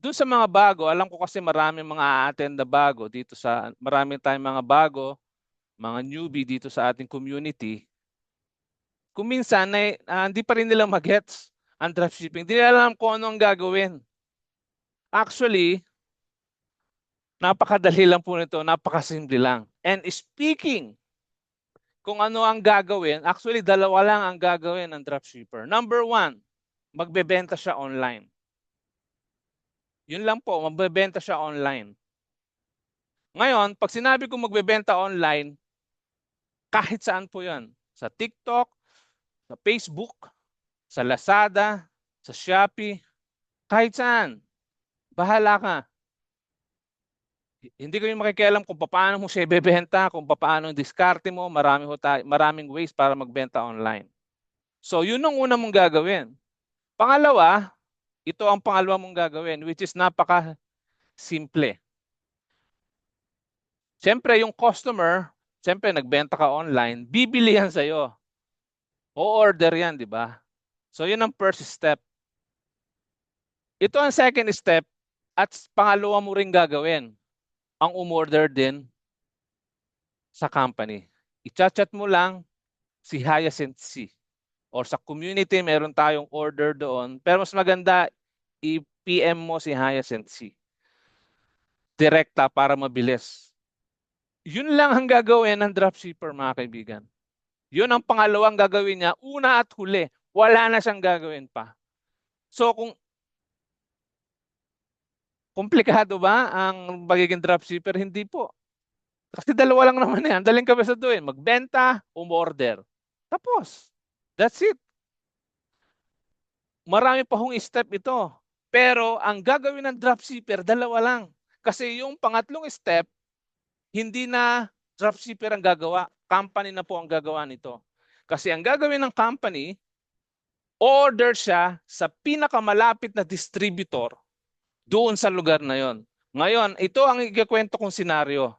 Doon sa mga bago, alam ko kasi maraming mga a-attend na bago dito sa marami tayong mga bago, mga newbie dito sa ating community. Kung minsan ay hindi pa rin nila magets ang dropshipping. Hindi nila alam kung ano ang gagawin. Actually, napakadali lang po nito, napakasimple lang. And speaking kung ano ang gagawin, actually dalawa lang ang gagawin ng dropshipper. Number one, magbebenta siya online. Yun lang po, magbebenta siya online. Ngayon, pag sinabi ko magbebenta online, kahit saan po yan. Sa TikTok, sa Facebook, sa Lazada, sa Shopee, kahit saan. Bahala ka. Hindi ko yung makikialam kung paano mo siya ibebenta, kung paano yung diskarte mo, maraming ways para magbenta online. So, yun ang una mong gagawin. Pangalawa, ito ang pangalawa mong gagawin, which is napaka-simple. Siyempre, yung customer, siyempre, nagbenta ka online, bibili yan sa'yo. O-order yan, di ba? So, yun ang first step. Ito ang second step at pangalawa mo rin gagawin, ang umorder din sa company. I-chat mo lang si Hyacinth C. Or sa community, meron tayong order doon. Pero mas maganda, i-PM mo si Hyacinth C. Direkta para mabilis. Yun lang ang gagawin ng dropshipper, mga kaibigan. Yun ang pangalawang gagawin niya, una at huli. Wala na siyang gagawin pa. So kung komplikado ba ang pagiging dropshipper? Hindi po. Kasi dalawa lang naman yan. Daling kabesaduhin. Magbenta, umorder. Tapos. That's it. Marami pa hong step ito. Pero ang gagawin ng dropshipper, dalawa lang. Kasi yung pangatlong step, hindi na dropshipper ang gagawa. Company na po ang gagawa nito. Kasi ang gagawin ng company, order siya sa pinakamalapit na distributor doon sa lugar na yon. Ngayon, ito ang ikikwento kong senaryo.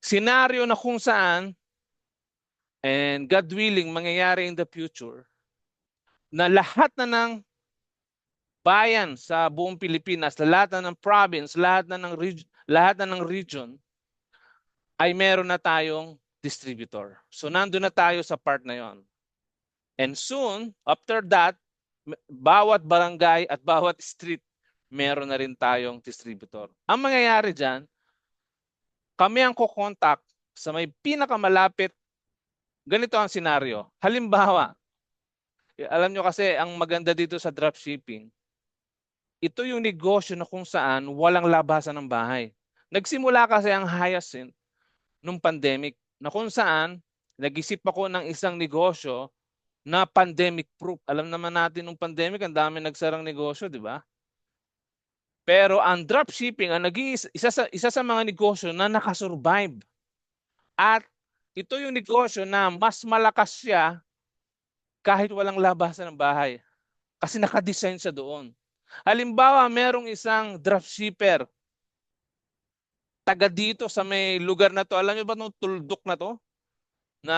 Senaryo na kung saan, and God willing, mangyayari in the future, na lahat na ng bayan sa buong Pilipinas, lahat na ng province, lahat na ng region, ay meron na tayong distributor. So nandun na tayo sa part na yon. And soon, after that, bawat barangay at bawat street, meron na rin tayong distributor. Ang mangyayari dyan, kami ang kukontak sa may pinakamalapit. Ganito ang senaryo. Halimbawa, alam nyo kasi ang maganda dito sa dropshipping, ito yung negosyo na kung saan walang labasan ng bahay. Nagsimula kasi ang Hyacinth nung pandemic na kung saan nag-isip ako ng isang negosyo na pandemic proof. Alam naman natin nung pandemic, ang dami nagsarang negosyo, di ba? Pero ang dropshipping, ang isa sa mga negosyo na nakasurvive. At ito yung negosyo na mas malakas siya kahit walang labasan ng bahay. Kasi nakadesign siya doon. Halimbawa, merong isang dropshipper taga dito sa may lugar na to. Alam niyo ba itong tuldok na to? Na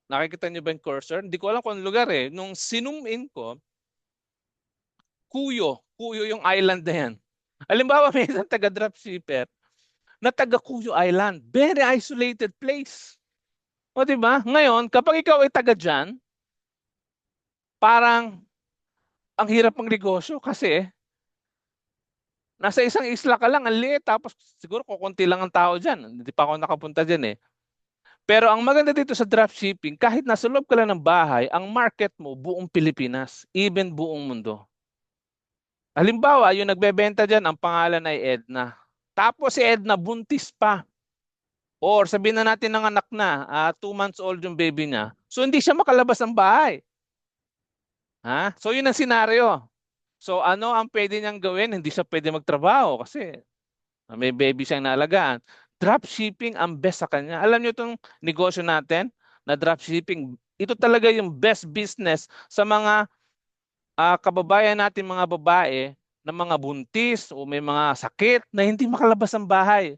nakikita niyo ba yung cursor? Hindi ko alam kung anong lugar eh. Nung sinum in ko, Kuyo yung island na yan. Halimbawa, may isang taga dropshipper na taga Cuyo Island. Very isolated place. O diba? Ngayon, kapag ikaw ay taga dyan, parang ang hirap ng negosyo kasi nasa isang isla ka lang, ang liit, tapos siguro kukunti lang ang tao dyan. Hindi pa ako nakapunta dyan eh. Pero ang maganda dito sa dropshipping, kahit nasa loob ka lang ng bahay, ang market mo buong Pilipinas, even buong mundo. Halimbawa, yung nagbebenta dyan, ang pangalan ay Edna. Tapos si Edna buntis pa. Or sabihin na natin ng anak na, 2 months old yung baby niya. So hindi siya makalabas ng bahay. Ha? So yun ang senaryo. So ano ang pwede niyang gawin? Hindi siya pwede magtrabaho kasi may baby siyang naalagaan. Dropshipping ang best sa kanya. Alam niyo itong negosyo natin na dropshipping, ito talaga yung best business sa mga kababayan natin mga babae na mga buntis o may mga sakit na hindi makalabas ng bahay.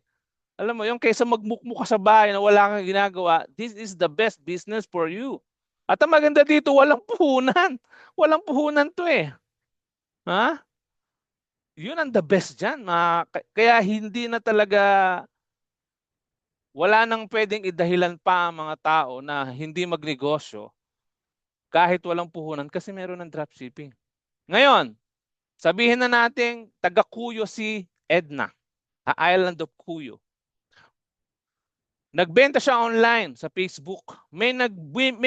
Alam mo, yung kaysa magmukmuk ka sa bahay na wala kang ginagawa, this is the best business for you. At ang maganda dito, walang puhunan. Walang puhunan to eh. Ha? Yun ang the best dyan. Kaya hindi na talaga, wala nang pwedeng idahilan pa ang mga tao na hindi magnegosyo kahit walang puhunan kasi meron ng dropshipping. Ngayon, sabihin na natin taga Cuyo si Edna, Island of Cuyo. Nagbenta siya online sa Facebook. May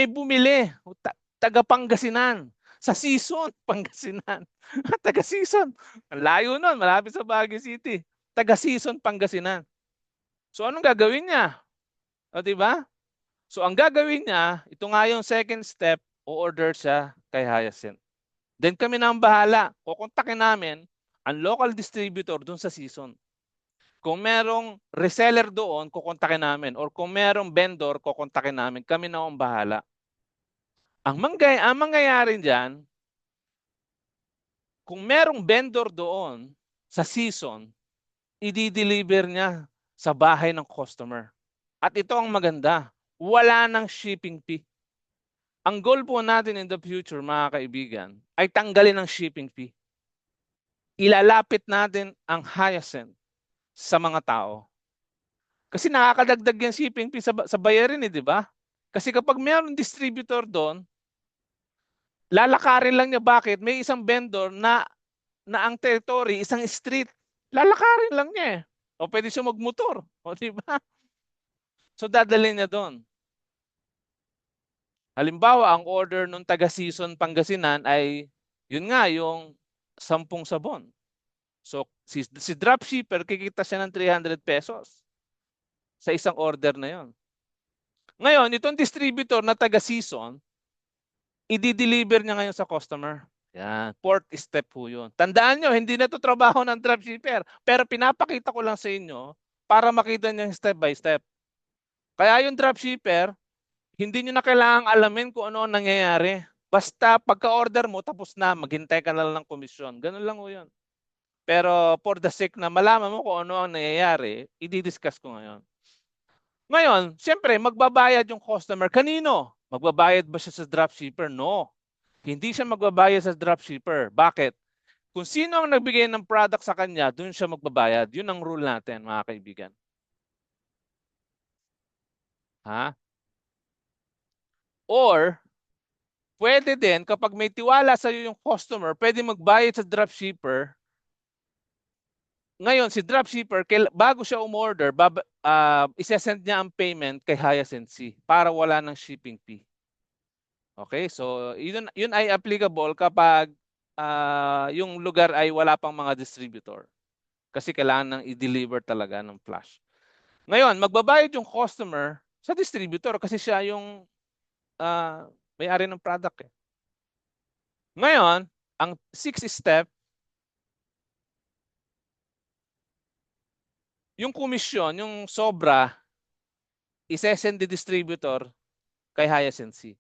bumili, taga Pangasinan. Sa Season, Pangasinan. Taga Season. Ang layo nun, malapit sa Baguio City. Taga Season, Pangasinan. So anong gagawin niya? O di ba? So ang gagawin niya, ito nga yung second step, o-order siya kay Hyacinth. Then kami na ang bahala. Kukontakin namin ang local distributor dun sa Season. Kung merong reseller doon, kukontakin namin. Or kung merong vendor, kukontakin namin. Kami na ang bahala. Ang mangyayari dyan, kung merong vendor doon sa Season, i-deliver niya sa bahay ng customer. At ito ang maganda, wala nang shipping fee. Ang goal po natin in the future, mga kaibigan, ay tanggalin ang shipping fee. Ilalapit natin ang Hyacinth sa mga tao. Kasi nakakadagdag yung shipping fee sa bayarin, di ba? Kasi kapag mayroong distributor doon, lalakarin lang niya. Bakit? May isang vendor na ang territory, isang street, lalakarin lang niya eh. O pwede siya magmotor. O di ba? So dadalhin niya doon. Halimbawa, ang order nung taga Season Pangasinan ay, yun nga, yung 10 sabon. So si dropshipper, kikita siya ng 300 pesos sa isang order na yon. Ngayon, itong distributor na taga Season, i-deliver niya ngayon sa customer. Yan, fourth step po yun. Tandaan nyo, hindi na ito trabaho ng dropshipper. Pero pinapakita ko lang sa inyo para makita nyo step by step. Kaya yung dropshipper, hindi nyo na kailangang alamin kung ano ang nangyayari. Basta pagka-order mo, tapos na, maghintay ka na lang ng komisyon. Ganun lang po yun. Pero for the sake na malaman mo kung ano ang nangyayari, i-discuss ko ngayon. Ngayon, siyempre, magbabayad yung customer. Kanino? Magbabayad ba siya sa dropshipper? No. Hindi siya magbabayad sa dropshipper. Bakit? Kung sino ang nagbigay ng product sa kanya, doon siya magbabayad. Yun ang rule natin, mga kaibigan. Ha? Or, pwede din, kapag may tiwala sa iyo yung customer, pwede magbayad sa dropshipper. Ngayon, si dropshipper, bago siya umorder, isesend niya ang payment kay Hyacinth C para wala ng shipping fee. Okay, so yun ay applicable kapag yung lugar ay wala pang mga distributor. Kasi kailangan nang i-deliver talaga ng flash. Ngayon, magbabayad yung customer sa distributor kasi siya yung may-ari ng product. Ngayon, ang sixth step, yung komisyon, yung sobra, isesend the distributor kay Hyacinth C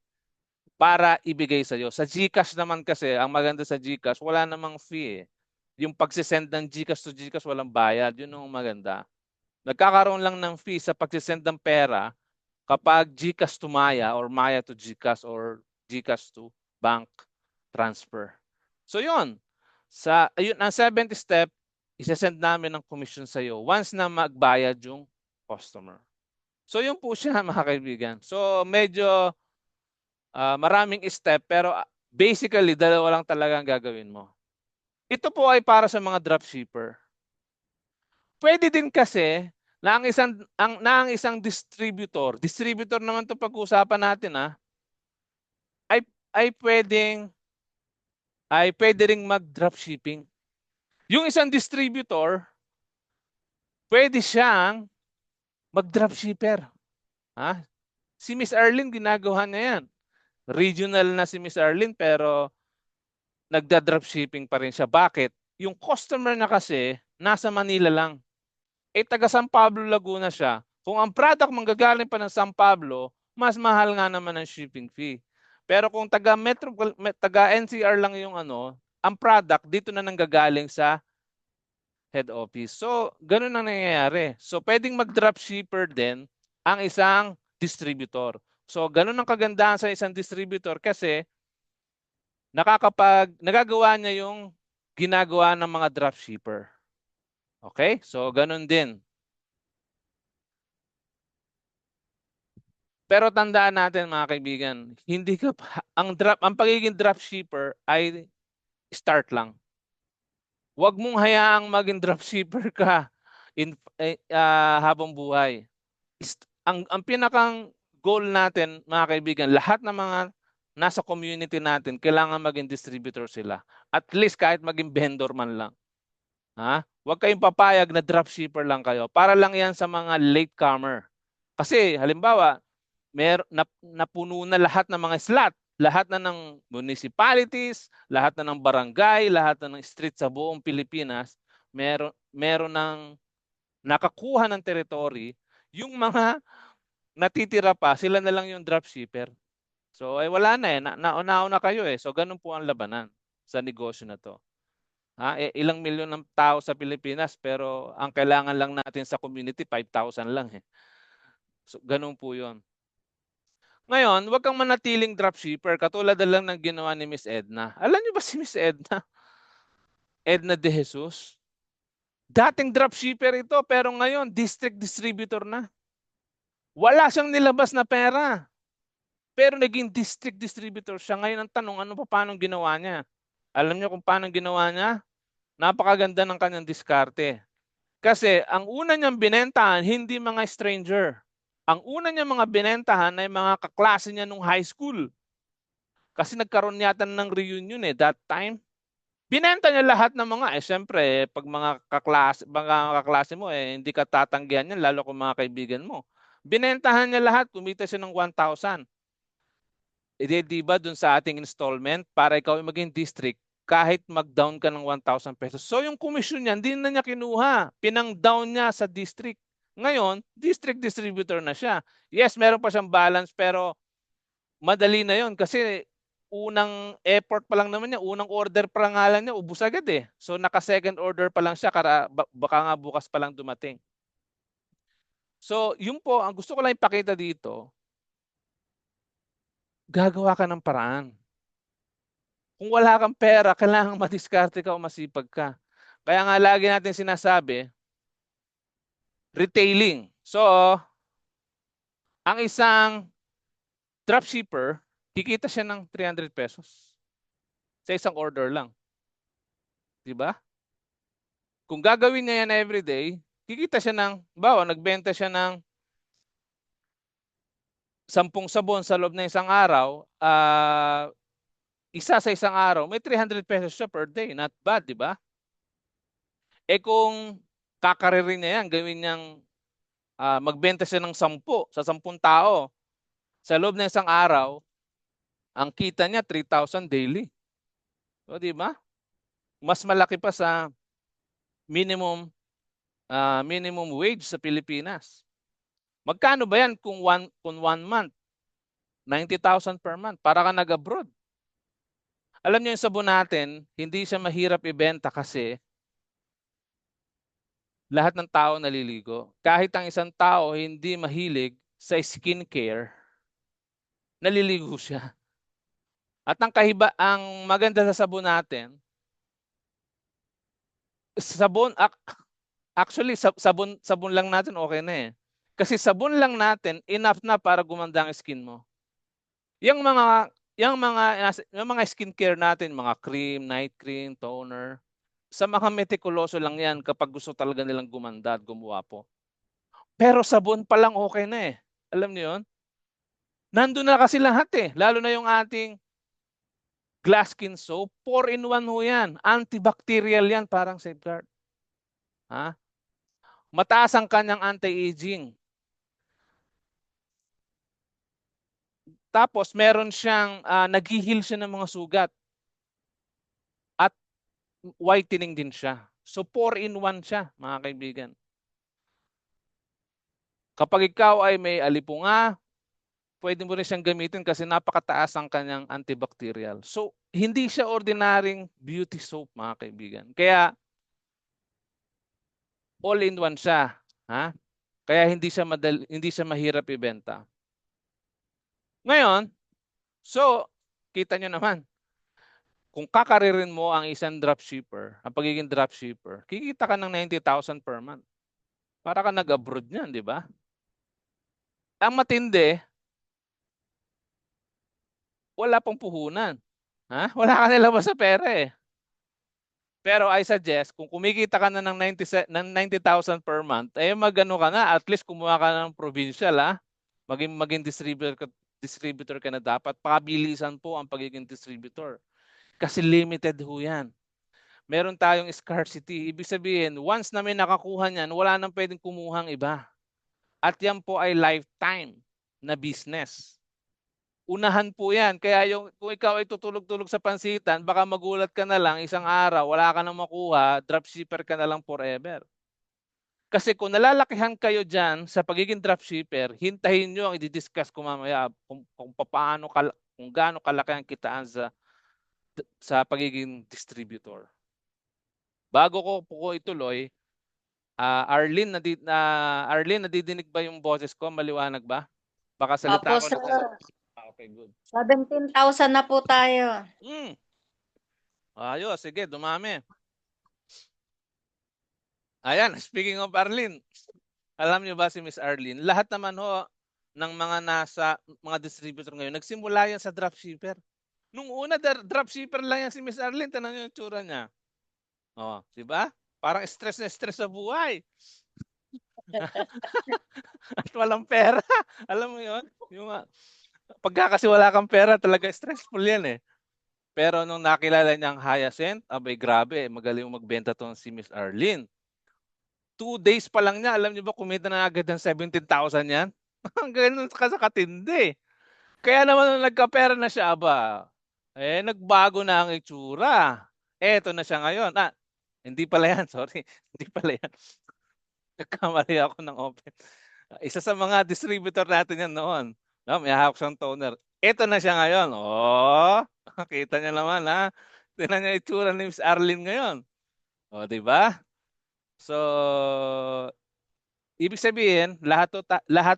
para ibigay sa iyo. Sa GCash naman kasi, ang maganda sa GCash, wala namang fee eh. Yung pagsisend ng GCash to GCash, walang bayad. Yun ang maganda. Nagkakaroon lang ng fee sa pagsisend ng pera kapag GCash to Maya or Maya to GCash or GCash to bank transfer. So yun. Ayun, ang 7th step, isesend namin ng commission sa iyo once na magbayad yung customer. So yun po siya, mga kaibigan. So medyo maraming step pero basically dalawa lang talaga ang gagawin mo. Ito po ay para sa mga dropshipper. Pwede din kasi na ang isang distributor naman 'to pag-uusapan natin ay pwede ring mag-dropshipping. Yung isang distributor, pwede siyang mag-dropshipper. Ha? Si Miss Arlene ginagawa niya 'yan. Regional na si Miss Arlene pero nagda-dropshipping pa rin siya. Bakit? Yung customer na kasi nasa Manila lang. Taga San Pablo, Laguna siya. Kung ang product manggagaling pa ng San Pablo, mas mahal nga naman ang shipping fee. Pero kung taga NCR lang yung ang product dito na nanggagaling sa head office. So, ganun ang nangyayari. So, pwedeng mag-dropshipper din ang isang distributor. So, ganun ang kagandahan sa isang distributor kasi nagagawa niya yung ginagawa ng mga dropshipper. Okay? So, ganun din. Pero tandaan natin mga kaibigan, hindi ka ang pagiging dropshipper ay start lang. Huwag mong hayaang maging dropshipper ka habang buhay. Ang pinakang goal natin mga kaibigan, lahat ng mga nasa community natin kailangan maging distributor sila. At least kahit maging vendor man lang. Ha? Huwag kayong papayag na dropshipper lang kayo. Para lang 'yan sa mga latecomer. Kasi halimbawa, napuno na lahat ng mga slot, lahat na ng municipalities, lahat na ng barangay, lahat na ng street sa buong Pilipinas, meron ng nakakuha ng territory, yung mga natitira pa, sila na lang yung dropshipper. So ay wala na eh, nauna kayo eh. So ganun po ang labanan sa negosyo na to. Ilang milyon ng tao sa Pilipinas pero ang kailangan lang natin sa community 5,000 lang eh. So ganun po 'yon. Ngayon, huwag kang manatiling dropshipper katulad na lang ng ginawa ni Miss Edna. Alam niyo ba si Miss Edna? Edna De Jesus? Dating dropshipper ito pero ngayon district distributor na. Wala siyang nilabas na pera. Pero naging district distributor siya. Ngayon ang tanong, paano ginawa niya? Alam niyo kung paano ginawa niya? Napakaganda ng kanyang diskarte. Kasi ang una niyang binentahan, hindi mga stranger. Ang una niyang mga binentahan ay mga kaklase niya nung high school. Kasi nagkaroon yata ng reunion that time. Binenta niya lahat ng mga, syempre, pag mga kaklase mo, hindi ka tatanggihan yan, lalo kung mga kaibigan mo. Binentahan niya lahat, kumita siya ng 1,000. Di ba dun sa ating installment, para ikaw ay maging district, kahit mag-down ka ng 1,000 pesos. So yung commission niya, hindi na niya kinuha. Pinang-down niya sa district. Ngayon, district distributor na siya. Yes, meron pa siyang balance, pero madali na yon kasi unang effort pa lang naman niya, unang order pa lang nga lang niya, ubus agad eh. So naka-second order pa lang siya, baka nga bukas pa lang dumating. So yun po, ang gusto ko lang ipakita dito, gagawa ka ng paraan. Kung wala kang pera, kailangan madiskarte ka o masipag ka. Kaya nga lagi natin sinasabi, retailing. So, ang isang dropshipper, kikita siya ng 300 pesos sa isang order lang. Di ba? Kung gagawin niya yan everyday, kikita siya ng, nagbenta siya ng 10 sabon sa loob ng isang araw, isa sa isang araw, may 300 pesos siya per day. Not bad, di ba? Kung kakaririn niya yan, gawin niyang magbenta siya ng 10 sa 10 tao, sa loob ng isang araw, ang kita niya 3,000 daily. So, di ba? Mas malaki pa sa minimum wage sa Pilipinas. Magkano ba yan kung one month? 90,000 per month. Para ka nag-abroad. Alam niyo yung sabon natin, hindi siya mahirap ibenta kasi lahat ng tao naliligo. Kahit ang isang tao hindi mahilig sa skincare, naliligo siya. At ang maganda sa sabon natin, actually sabon lang natin okay na eh. Kasi sabon lang natin enough na para gumanda ang skin mo. Yung mga skincare natin, mga cream, night cream, toner, sa mga metikuloso lang yan kapag gusto talaga nilang gumanda at gumuwapo. Pero sabon pa lang okay na eh. Alam niyo yun? Nandun na kasi lahat eh. Lalo na yung ating glass skin soap, 4-in-1 ho yan. Antibacterial yan, parang safeguard. Mataas ang kanyang anti-aging. Tapos meron siyang nag-heal siya ng mga sugat. At whitening din siya. So 4-in-1 siya, mga kaibigan. Kapag ikaw ay may alipunga, pwede mo rin siyang gamitin kasi napakataas ang kanyang antibacterial. So hindi siya ordinaryong beauty soap, mga kaibigan. Kaya all-in-one siya, Kaya hindi siya mahirap ibenta. Ngayon, so kita nyo naman, kung kakaririn mo ang isang dropshipper, ang pagiging dropshipper, kikita ka ng 90,000 per month. Para ka nag-abroad niyan, di ba? Ang matindi, wala pang puhunan. Ha? Wala ka nilabas sa pera eh. Pero I suggest, kung kumikita ka na ng 90,000 per month, eh magano ka na, at least kumuha ka ng provincial ha. Maging distributor ka na dapat. Pabilisan po ang pagiging distributor. Kasi limited ho yan. Meron tayong scarcity. Ibig sabihin, once na may nakakuha niyan, wala nang pwedeng kumuhang iba. At yan po ay lifetime na business. Unahan po yan. Kaya kung ikaw ay tutulog-tulog sa pansitan, baka magulat ka na lang isang araw, wala ka nang makuha, dropshipper ka na lang forever. Kasi kung nalalakihan kayo dyan sa pagiging dropshipper, hintahin nyo ang i-discuss ko mamaya kung gaano kalaki ang kitaan sa pagiging distributor. Bago ko ituloy, Arlene, nadidinig ba yung boses ko? Maliwanag ba? Baka salita Opo, ko sir. na. Okay, good. 17,000 na po tayo. Ayos, sige, dumami. Ayan, speaking of Arlene, alam niyo ba si Miss Arlene, lahat naman ho ng mga distributor ngayon, nagsimula yan sa dropshipper. Nung una, dropshipper lang yan si Miss Arlene, tanong niyo yung tsura niya. Oh, di ba? Parang stress na stress sa buhay. At walang pera. Alam mo yun? Pagka kasi wala kang pera, talaga stressful yan eh. Pero nung nakilala niya ang Hyacinth, abay grabe, magaling magbenta to si Miss Arlene. 2 days pa lang niya, alam niyo ba kumita na agad ng 17,000 yan? Ang ganun sa katindi. Kaya naman nung nagkapera na siya, nagbago na ang itsura. Eto na siya ngayon. Hindi pala yan, sorry. Hindi pala yan. Nagkamali ako ng open. Isa sa mga distributor natin yan noon. No, may hawak siyang toner. Eto na siya ngayon. Oh, kita niya naman ha. Tingnan niya itsura ni Miss Arlene ngayon. O, di ba? So, ibig sabihin, lahat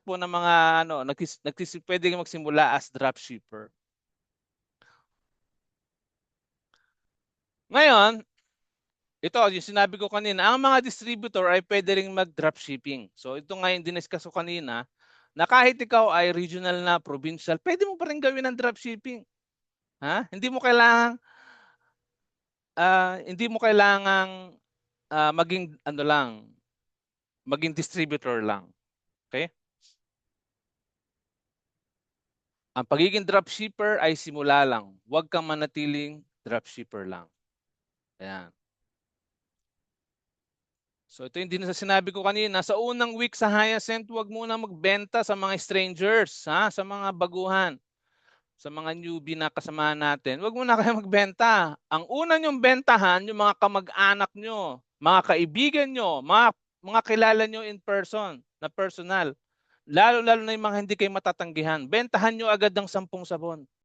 po ng mga pwedeng magsimula as dropshipper. Ngayon, ito, yung sinabi ko kanina, ang mga distributor ay pwede ring mag-dropshipping. So, ito nga yung diniscuss ko kanina, na kahit ikaw ay regional na, provincial, pwede mo pa rin gawin ng dropshipping. Ha? Hindi mo kailangang maging distributor lang. Okay? Ang pagiging dropshipper ay simula lang. Huwag kang manatiling dropshipper lang. Ayan. So ito yung din sa sinabi ko kanina, sa unang week sa Hyacinth, huwag muna magbenta sa mga strangers, sa mga baguhan, sa mga newbie na kasamahan natin. Huwag muna kayo magbenta. Ang una nyong bentahan, yung mga kamag-anak nyo, mga kaibigan nyo, mga kilala nyo in person, na personal. Lalo-lalo na yung mga hindi kayo matatanggihan. Bentahan nyo agad ng 10 sabon.